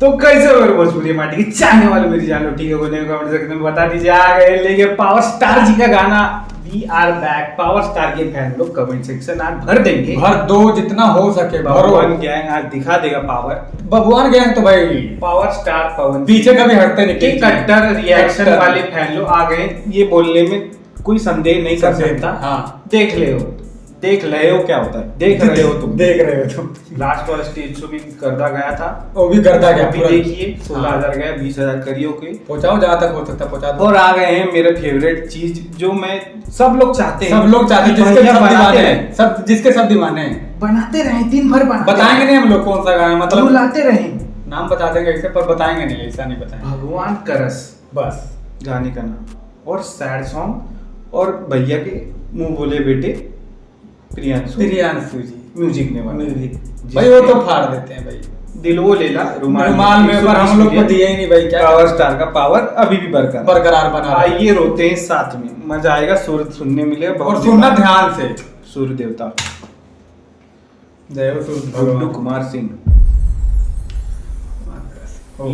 तो कैसे और भोजपुरी माटी की चाहने वाले मेरी जान लो ठीक है बोलने को कमेंट सेक्शन में बता दीजिए आ गए लेके पावर स्टार जी का गाना we are back. Power star के फैन लोग कमेंट सेक्शन आज भर देंगे, भर दो जितना हो सके। भगवान गैंग आज दिखा देगा पावर। भगवान गैंग तो भाई पावर स्टार पवन पीछे कभी हटते नहीं। के कट्टर रिएक्शन वाले फैन लोग आ गए, ये बोलने में कोई संदेह नहीं कर सकता। हाँ देख रहे हो क्या होता है, देख रहे हो तुम लास्ट वाला स्टेज शो भी गर्दा गया था, वो भी गर्दा गया अभी देखिए 16,000 गया, 20,000 करियो के पहुंचाओ जहाँ तक हो सकता पहुंचा दो। और आ गए हैं मेरे फेवरेट चीज जो मैं सब लोग चाहते हैं जिसके सब दीवाने हैं बनाते रहे दिन भर बताएंगे नहीं हम लोग कौन सा गाना मतलब बुलाते रहे नाम बता देंगे ऐसे पर बताएंगे नहीं, ऐसा नहीं बताएंगे। भगवान करस बस गाने का नाम और सैड सॉन्ग और भैया के मुंह बोले बेटे प्रियांशु जी म्यूजिक ने बना भाई वो तो फाड़ देते हैं भाई। दिल वो लेला रुमाल में पर हम लोग को दिया ही नहीं भाई। क्या पावर स्टार का पावर अभी भी बरकरार बना। आइए रोते हैं साथ में, मजा आएगा, सुर सुनने मिलेगा और सुनना ध्यान से। सूर्य देवता जय हो सूर्य गुड्डू कुमार सिंह।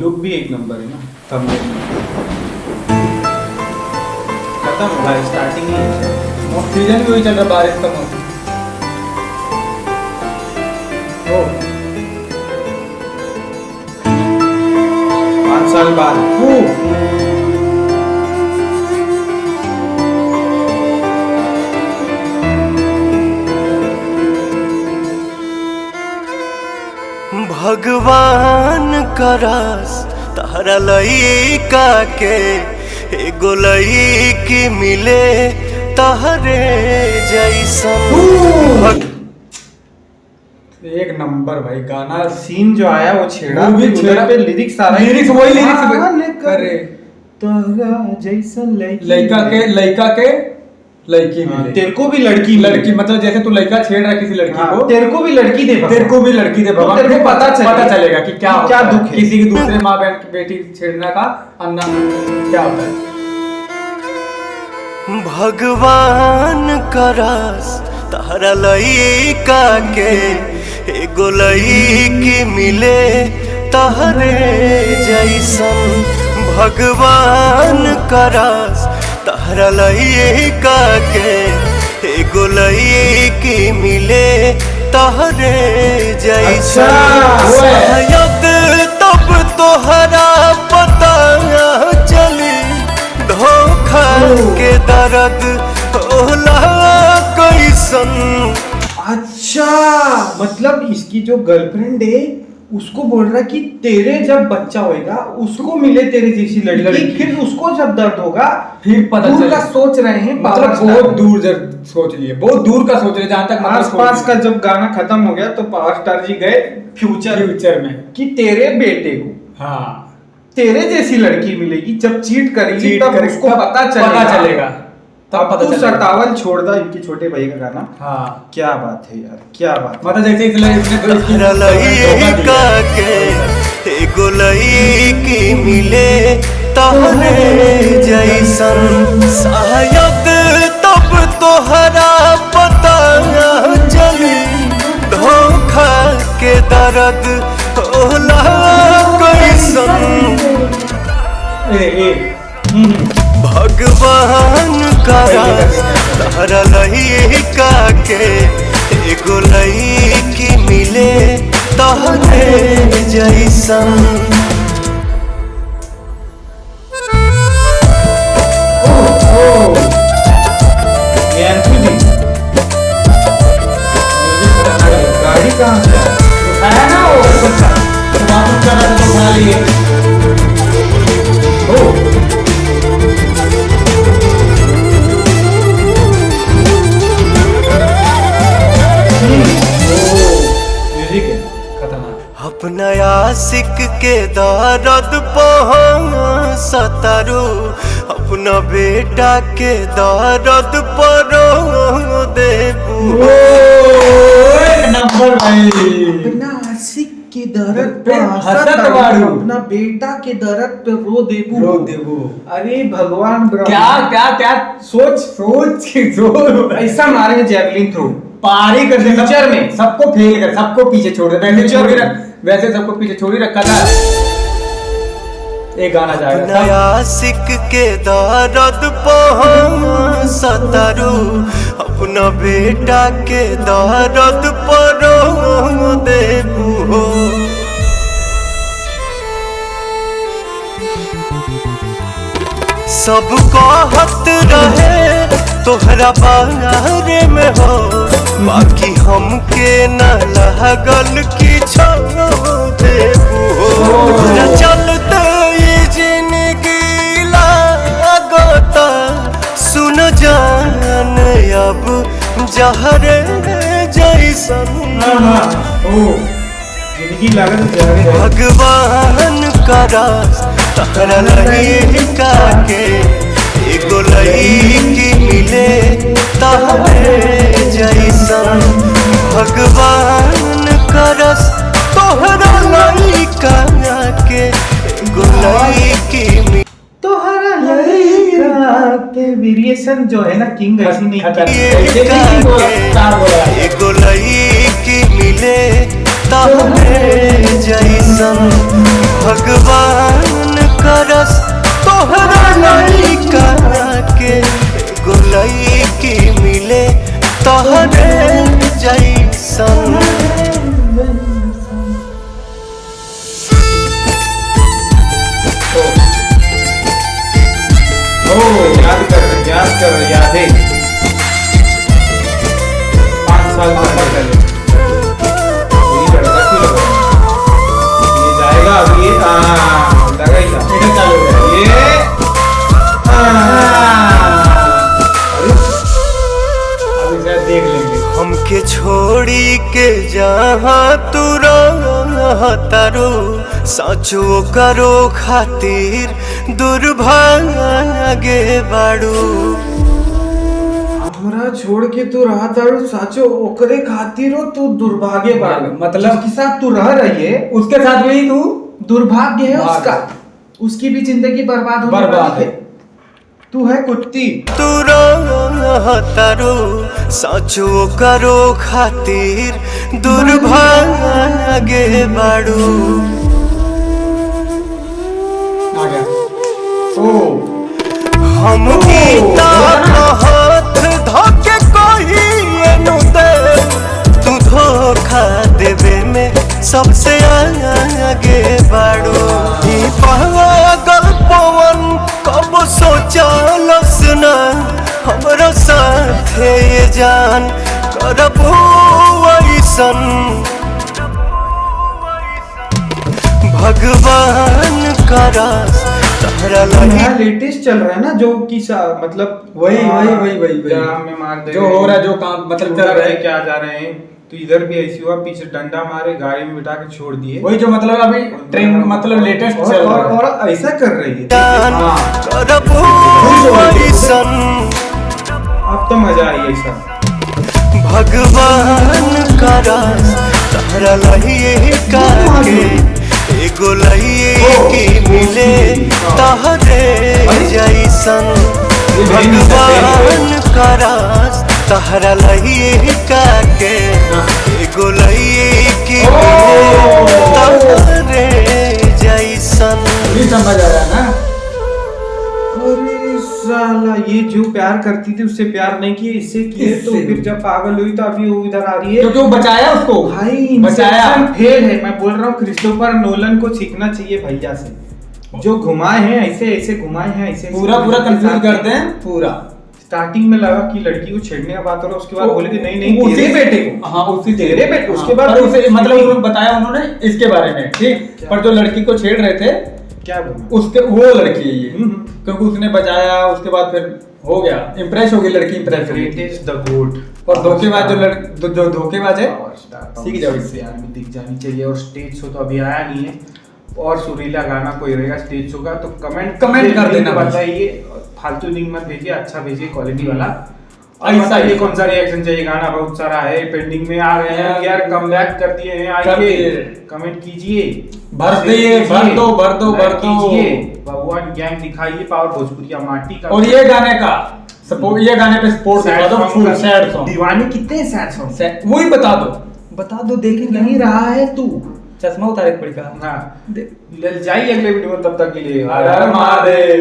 लुक भी एक नंबर है ना, थंबनेल में खत्म हुआ स्टार्टिंग ही सीजन भी वही चल रहा, बारिश का मौसम। 5 साल बाद भगवान करस तारा लइका के एगो लइकी मिले तहरे जैसन। एक नंबर भाई गाना सीन जो आया वो छेड़ा वो भी छेड़ा पे लिरिक्स आ रहा है, लिरिक्स वही लिरिक्स करे तोरा जैसन लइका के लड़की मिले। तेरे को भी लड़की मतलब जैसे तू लड़का छेड़ रहा है किसी लड़की को, तेरे को भी लड़की दे भगवान। तेरे को पता चलेगा कि क्या दुख है किसी की दूसरे माँ बहन की बेटी छेड़ने का अन्ना क्या होता है। भगवान करस तारा लइका के एगो लइकी मिले तहरे जैसन। भगवान करस तारा लइका के एगो लइकी मिले तहरे जैसन। शायद तब तोहरा पता चली धोखा के दर्द होला कैसन। अच्छा मतलब इसकी जो गर्लफ्रेंड है उसको बोल रहा कि तेरे जब बच्चा होएगा उसको मिले तेरे जैसी लड़की, फिर उसको जब दर्द होगा फिर पता दूर का सोच रहे हैं, मतलब बहुत दूर सोच लिए, बहुत दूर का सोच रहे जहां तक आसपास का। जब गाना खत्म हो गया तो पावर स्टार जी गए फ्यूचर में कि तेरे बेटे को तेरे जैसी लड़की मिलेगी, जब चीट करेगी तब उसको पता चलेगा। तब पता चलेगा। 57 छोड़ दा इनके छोटे भाई का गाना। हाँ क्या बात है यार, क्या बात। मतलब जैसे तारा लइका के एगो लइकी मिले तहरे जैसन। शायद तब तोहरा पता चली धोखा के दर्द होला कैसन। भगवान करस तारा लइका के एगो लइकी मिले तहरे जैसन। गाड़ी कहाँ से आया ना वो बच्चा तो वापस कर रहा था तो उठा लिए। अपना आशिक के दर्द सतारू अपना बेटा के दर्द परो देबू। नंबर भाई अपना आशिक के दर्द पे अपना बेटा के दर्द पे रो देबू। अरे भगवान क्या सोच ऐसा मारेंगे जैवलिन थ्रो पारी कर फ्यूचर में सबको फेल कर सबको पीछे छोड़ दे। वैसे सबको पीछे छोड़ ही रखा था। एक गाना जाएगा नया सिक के दर्द सतारू अपना बेटा के दर्द परो देबू हो। सब कहत रहे तोहरा बारे में हो, बाकी हमके न लागल कि देबू हो। न चलते ये जिंदगी लागता सुन जान अब जहर जैसन। जिंदगी लागत जहर। भगवान करा तहरा लड़का के एगो लड़की मिले तहरे जैसन। भगवान करस तोहरा लड़का के एगो लड़की मिले तोहरा लड़का के वेरिएशन जो है ना किंग ऐसी नहीं एगो लड़की मिले तहरे जैसन। भगवान करस तोहरा लड़का के एगो लड़की मिले तहरे जैसन। याद कर याद है 5 साल पहले ये लड़का क्यों लगा ये जाएगा अभी ये लगा ही था इधर चालू है ये अभी शायद देख लेंगे। हमके छोड़ी के जहाँ तू रहतारू साचो करो खातिर दुर्भाग्य बाड़ू। हमरा छोड़ के तू रहा तारू साचो ओकरे खातिर हो तू दुर्भाग्य बाड़ू। मतलब जिसके साथ तू रह रही है उसके साथ भी तू दुर्भाग्य है उसका, उसकी भी जिंदगी बर्बाद होने वाली है। तू है कुत्ती। तू रहतारू साचो करो खातिर दुर्भाग्य बाड़ू। आ गया। हम गीता हाथ धोके कोई एनु दे तू धोखा देवे में सबसे आगे बाड़ू। ई पागल पवन कब सोचलस ना हमरा साथे ये जान करबू ऐसन। भगवान करस तहरा लेटेस्ट चल रहा है ना जो कि मतलब वही में मार दे जो हो रहा है, जो काम मतलब चल रहा है, क्या जा रहे हैं। तो इधर भी ऐसी हुआ, पीछे डंडा मारे गाड़ी में बिठा के छोड़ दिए। वही जो मतलब अभी ट्रेंड मतलब लेटेस्ट चल रहा है और ऐसा कर रही है। अब तो मजा आई ऐसा। भगवान करस तहरा लड़का के एगो लड़की मिले तहरे जैसन। भगवान करस तहरा लड़का के एगो लड़की मिले तहरे जैसन। समझ आ रहा है ना। अरे साला ये जो प्यार करती थी उससे प्यार नहीं किए, इससे किए। तो फिर जब पागल हुई तो अभी वो इधर आ रही है। तो क्यों बचाया उसको भाई? बचाया फेल है। मैं बोल रहा हूँ क्रिस्टोफर नोलन को सीखना चाहिए भैया से। जो घुमाए हैं ऐसे ऐसे घुमाए हैं ऐसे पूरा कंफ्यूज करते हैं पूरा। स्टार्टिंग में लगा कि लड़की को छेड़ने का बात हो रहा, उसके बाद बोले कि नहीं उसी बेटे को। हाँ उसी तेरे बेटे। उसके बाद उसे मतलब बताया उन्होंने इसके बारे में, ठीक। पर जो लड़की को छेड़ रहे थे क्या उसके वो लड़की है ये, क्योंकि उसने बचाया। उसके बाद फिर हो गया, इम्प्रेस हो गई लड़की, इम्प्रेस हो गई। और धोखेबाज जो धोखेबाज है सीख जाओ इससे। यार भी दिख जानी चाहिए। और स्टेज शो तो अभी आया नहीं है, और सुरीला गाना कोई रहेगा स्टेज शो का तो कमेंट कर देना, बताइए। फालतू लिंक मत भेजिए, अच्छा भेजिए क्वालिटी वाला। ऐसा ये कौन सा रिएक्शन चाहिए? गाना बहुत सारा है पेंडिंग में, आ गए हैं यार, कमबैक कर दिए हैं। आइए कमेंट कीजिए, भर दो भगवान ज्ञान दिखाइए, पावर भोजपुरिया माटी का। और ये गाने का ये गाने पे सपोर्ट दिखा दो, फुल सैड सॉन्ग। दीवाने कितने सैड सॉन्ग वही बता दो देख नहीं रहा है तू। चश्मा उतारे के पड़ी का। हाँ जाइए अगले वीडियो में, तब तक के लिए हर हर महादेव।